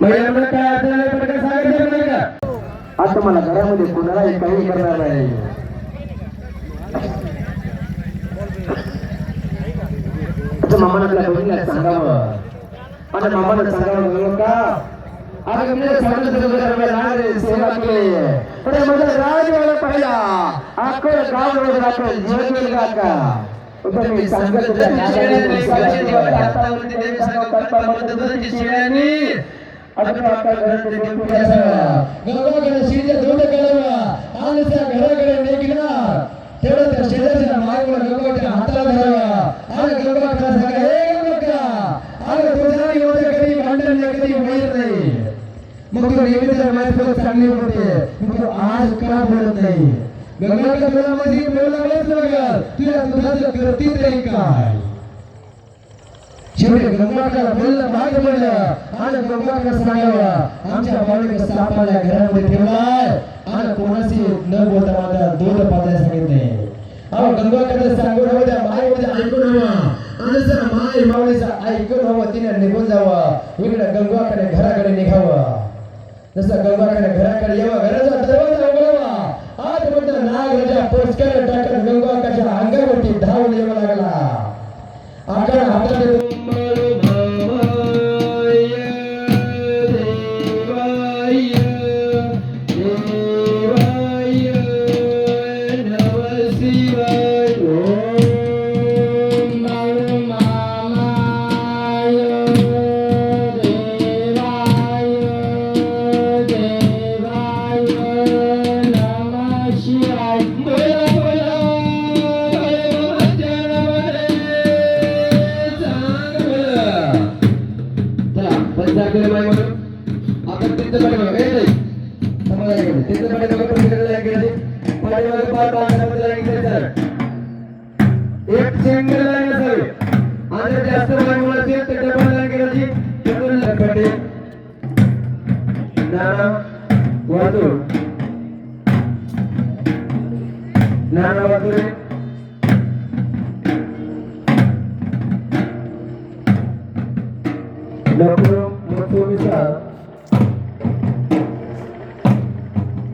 महिलांना काय अडचण नाही पण काय सांगायचं नाही का आता मला घरामध्ये कोणालाही काही करणार नाही मामाने आपल्या बहिणीला सांगावं आणि मामाने सांगावं का अरे मी सेवा केली अरे माझा राज व्हायला पाहिला अख्खं गाव रोज राखेल जीवन येईल का मी सांगत चांगली होते आज का बोलत नाही गंगाच्या मुलामध्ये बोलावलंच लागल तुला दुधाचं करती तरी काय शेवटी गंगाकाला बोललं भाग म्हणलं आणि गंगाका सांगावं आमच्या बाळीने साप आल्या घरामध्ये ठेवलाय आणि कोणाशी न बोलता माझा दूध पाजायला सांगितले अहो गंगाकडे सांगून हवं त्या माईमध्ये ऐकून हवं आणि जर माई मावळीचं ऐकून हवं तिने निघून जावं इकडे गंगाकडे घराकडे निघावं जसं गंगाकडे घराकडे यावं घराचा दरवाजा उघडावा आज म्हणतात नागराजा पोचक्याला टाकत गंगाकाच्या अंगावरती धावून यावं लागला आकडा हातात एक सिंगल लाईन असावी आणि जास्त वाढवून असेल तर डबल लाईन करायची तिथून लपटे नाना वादू नाना वादू नको मोठो विचार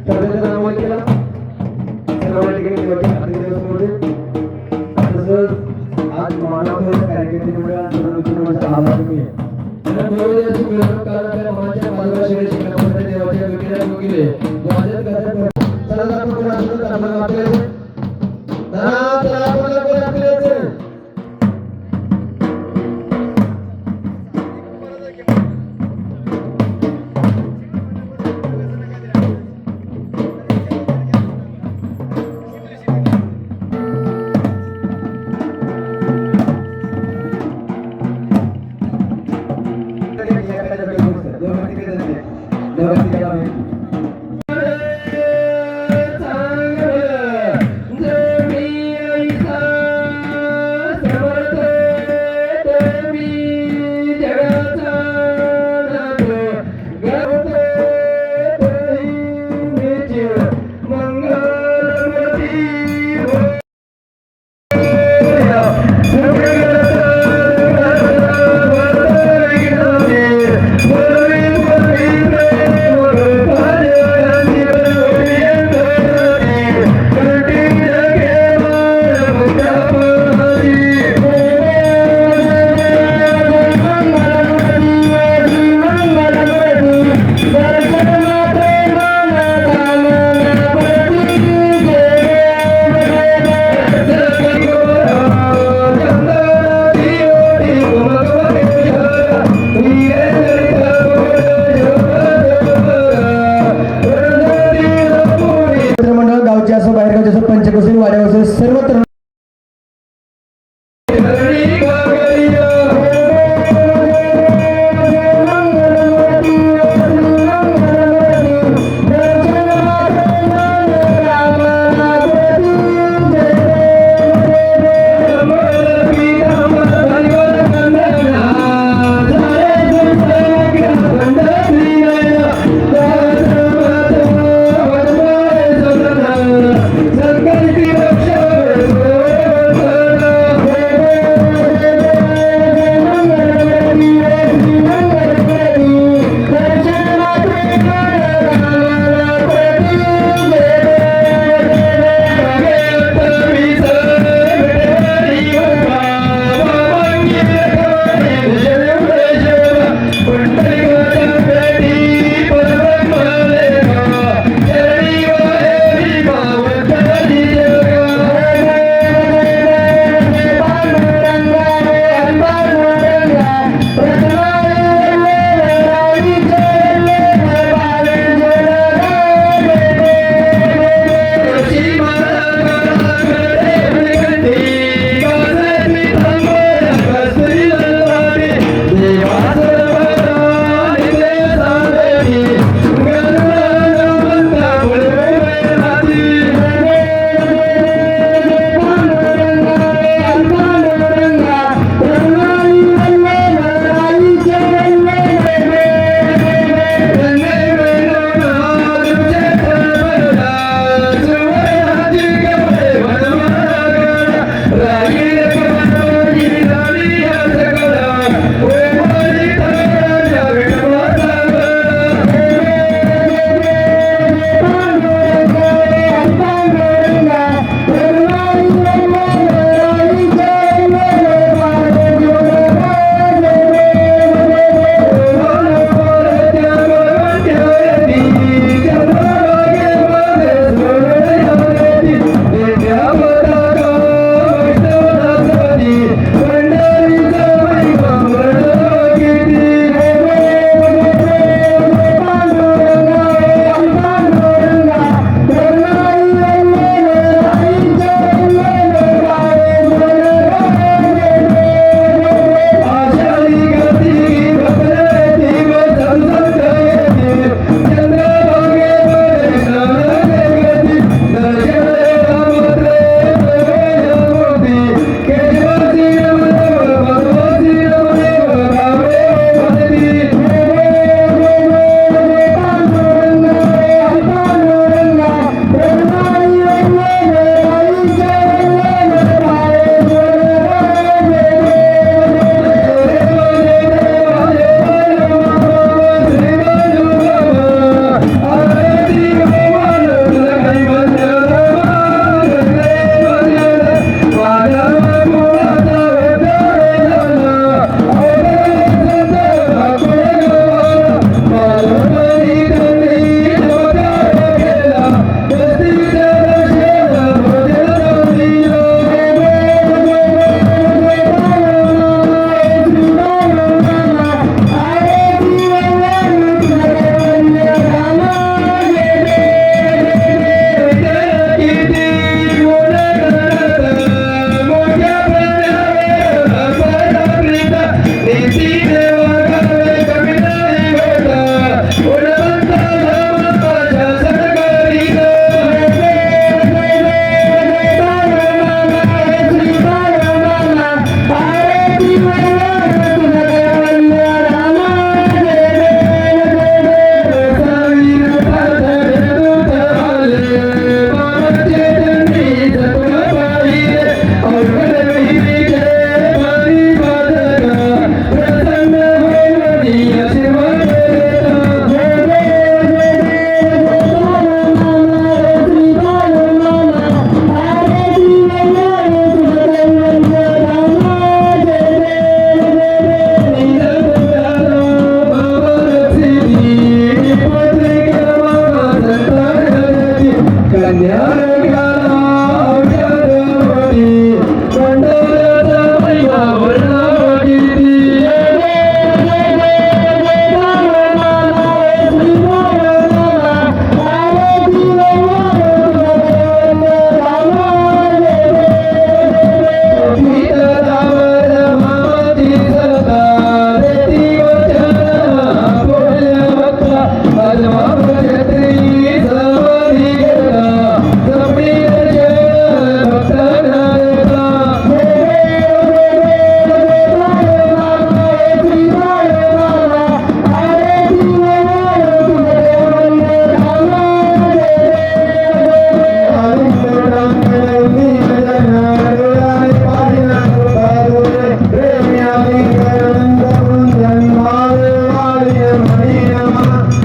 सगळ्यांचं नाव केला सर्वांनी ठिकाणी दिवसमध्ये आज मानव कार्यकर्त्यांमुळे आभार मी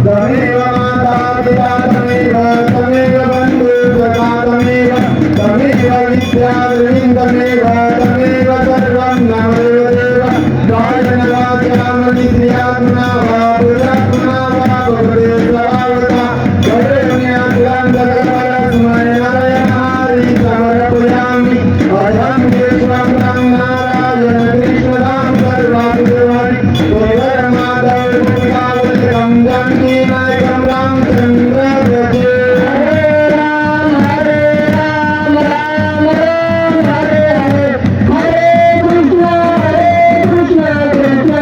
तमेव माता पिता तमेव तमेव बन्धु सखा तमेव तमेव विद्या तमेव तमेव सर्वं नमो देव दायनवाक्यामनित्यात्मना वा पुरात्मना वा भगवता गरुण्याग्रन्थकरस्मै नारायणारि समर्पयामि अहं विश्वं नारायण कृष्णदां सर्वाधिदेवानि गोधर्मादवं गङ्गीनायकं रामचन्द्र भजे हरे राम राम राम हरे हरे हरे कृष्ण कृष्ण कृष्ण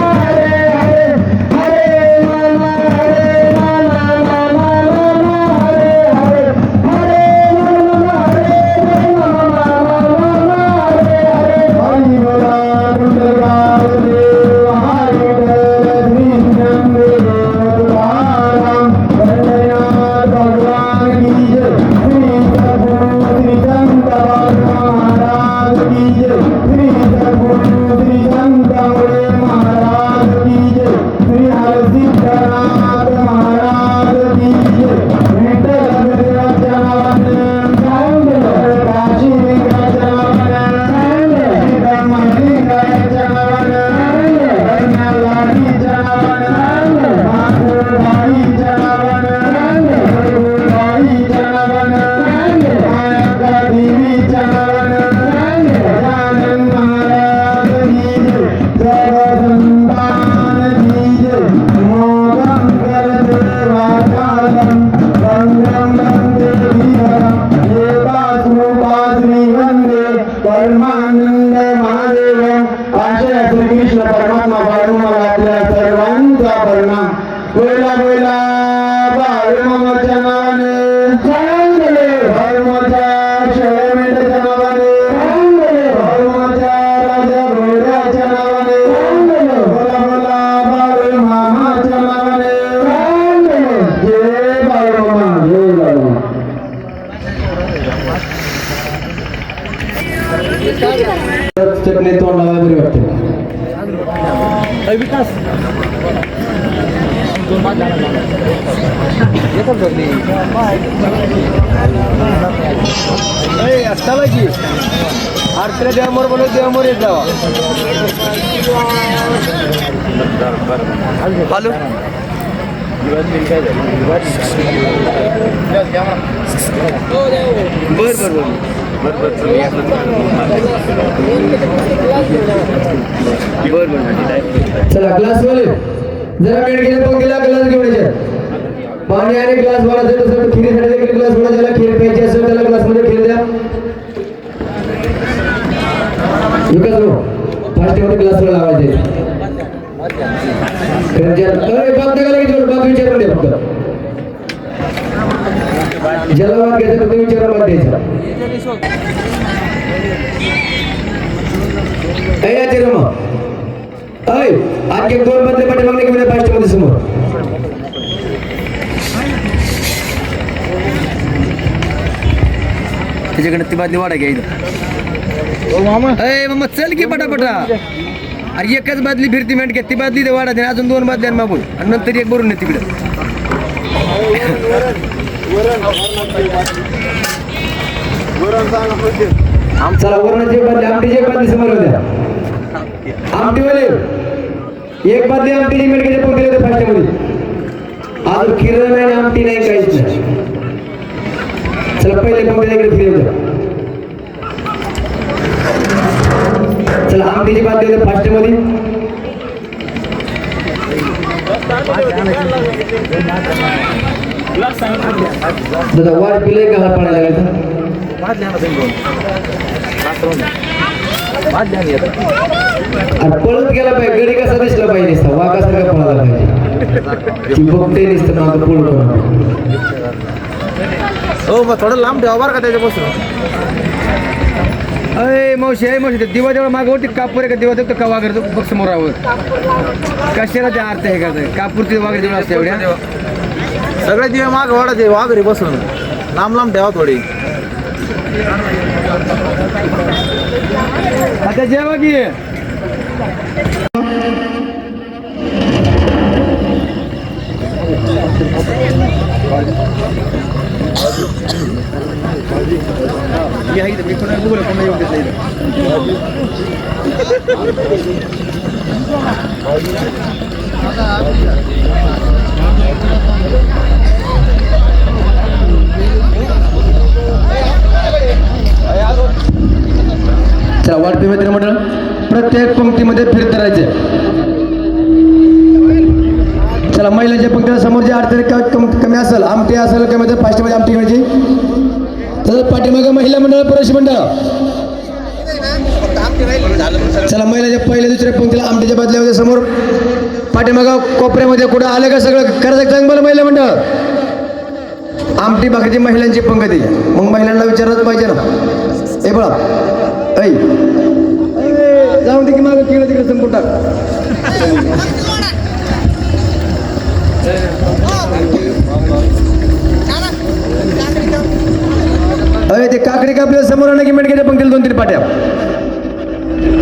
हरे हरे हरे राम हरे हरे हरे राम हरे हरि बोला कुंडलादेव हरि कृष्णं देवताराम भजनाथ भगवान की जय श्री सद्गुरु श्री संत महाराज की जय श्री सद्गुरु श्री संत महाराज की जय श्री हरसिद्धनाथ महाराज की जय परमानंद महादेव आशय श्री कृष्ण परमात्मा बाळूमा आपल्या सर्वांचा परिणाम बोला बोला बाळूमाच्या नावाने चांगले बाळूमाच्या शरणमेंढच्या नावाने चांगले बाळूमाच्या राजा भोळ्याच्या नावाने चांगले बोला बोला बाळूमामाच्या नावाने चांगले जय बाळूमा जय बाळूमा चटणी तोंडाला बरी वाटते विकास असताना की आरतीला देवामोर बोलत देवामोर येत जावा हॅलो बर चला ग्लास वाले जरा वेळ गेले पण गेला ग्लास घेऊन यायचे पाणी आणि ग्लास वाढायचं तसं खिरीसाठी देखील ग्लास वाढा ज्याला खीर प्यायची असेल त्याला ग्लास मध्ये खीर द्या विकास भाऊ फास्टमध्ये ग्लास वर लावायचे बाप विचारून द्या फक्त ज्याला वाद घ्यायचं फक्त विचारून वाद द्यायचा आणखी दोन बदले पाठी मागणे घेऊन फास्ट मध्ये समोर त्याच्याकडे ती बादली वाढा घ्या मामा चल की पटापटा अरे एकच बादली फिरती मेंट घ्या ती बादली वाढा दे अजून दोन बादल्या मागून आणि नंतर एक भरून तिकडे चला वरणाची एक बादली आमटीची एक बादली समोर होत्या आमटीवाले एक बादली आमटीची मेंट घ्यायचे पण गेले फास्ट मध्ये अजून खीर नाही आमटी नाही काहीच नाही चला पहिले पण इकडे फिरत चला आमटीची बादली होते फास्ट मध्ये दादा वाट पिले का हात पाडायला लागला पळत गेला पाहिजे गडी कसा दिसला पाहिजे वाघासारखा पळाला पाहिजे बघते दिसतं ना आता पुढं हो मग थोडं लांब ठेवा बरं का त्याच्यापासून अय मावशी आहे मावशी दिवा जेव्हा मागवती कापूर आहे का दिवा देतो का वागर बघ समोरावर कशाला त्या अर्थ आहे का कापूरची वागर जेवढं असते एवढ्या सगळे दिवे माग वाढायचे वाघरी बसून लांब लांब ठेवा थोडी आता जेवा की चला वाटते मित्र मंडळ प्रत्येक पंक्तीमध्ये फिरत राहायचे. चला महिलांच्या पंक्तीला समोर जे अडचणी कमी असेल आमटी असेल कमी असेल फास्टमध्ये आमटी घ्यायची. तर पाठीमागं महिला मंडळ पुरुष मंडळ. चला महिलाच्या पहिल्या दुसऱ्या पंक्तीला आमटीच्या बदल्यामध्ये समोर पाठीमागं कोपऱ्यामध्ये कुठं आलं का सगळं करायचं चांगलं महिला मंडळ. आमटी भाकरीची महिलांची पंक्ती मग महिलांना विचारलंच पाहिजे ना. हे बघा ऐ जाऊन दे की मागं किंवा तिकडे संपून टाक. अरे ते काकडी कापल्या समोर आणलं की मेडक्याच्या पंक्तीला 2-3 पाट्या.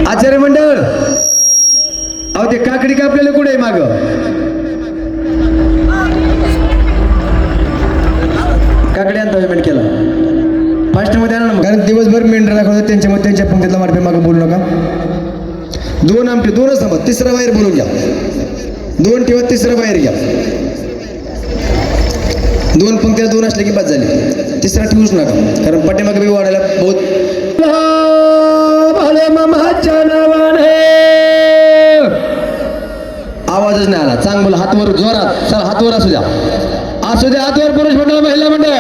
आचार्य मंडळ अहो ते काकडी कापलेलं कुठे आहे माग. काकडी आणता मेंढक्याला फास्टमध्ये आणा ना कारण दिवसभर मेंढर दाखवतात त्यांच्यामध्ये त्यांच्या पंक्तीतला मार्फे मागं बोलू नका. 2 आमटे 2च थांबा. तिसरा बाहेर बोलून घ्या. 2 ठेवा तिसरा बाहेर घ्या. 2 पंक्तीला 2 असले की बाद झाली. तिसरा ठेवूच नका कारण पाठीमागे बी वाढायला बहुत. आवाजच नाही आला. चांग बोला हातवर जोरात. चला हातवर असू द्या. असू द्या हातवर पुरुष मंडळ महिला मंडळ.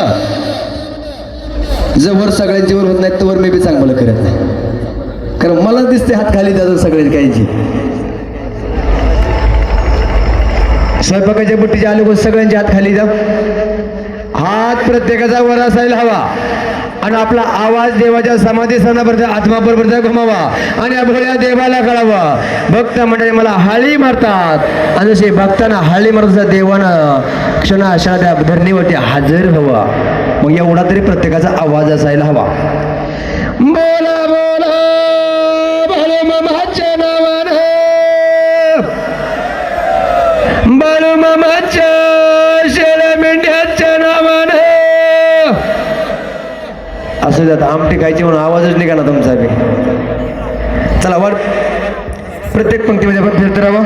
जवळ सगळ्यांची वर होत नाही तोवर मी बी चांगलं करत नाही कारण मला दिसते हात खाली द्यायचं सगळ्यांची कायची. स्वयंपाकाच्या बुट्टीच्या आले सगळ्यांचे हात खाली द्या. हात प्रत्येकाचा वर असायला हवा आणि आपला आवाज देवाच्या समाधी स्थानापर्यंत आत्मापर्यंत घुमावा आणि भोळ्या देवाला कळावा. भक्त म्हणजे मला हाळी मारतात आणि जसे भक्तांना हाळी मारतात देवानं क्षणाशा त्या धरणीवरती हजर हवा. मग एवढा तरी प्रत्येकाचा आवाज असायला हवा. बोला बोला बाळूमामाच्या नावानं बाळूमामाच्या शेळ्या मेंढ्याच्या नावानं. असं जात आमटी खायची म्हणून आवाजच निघाला तुमचा बी. चला वर प्रत्येक पंक्तीमध्ये आपण फिरत राहावं.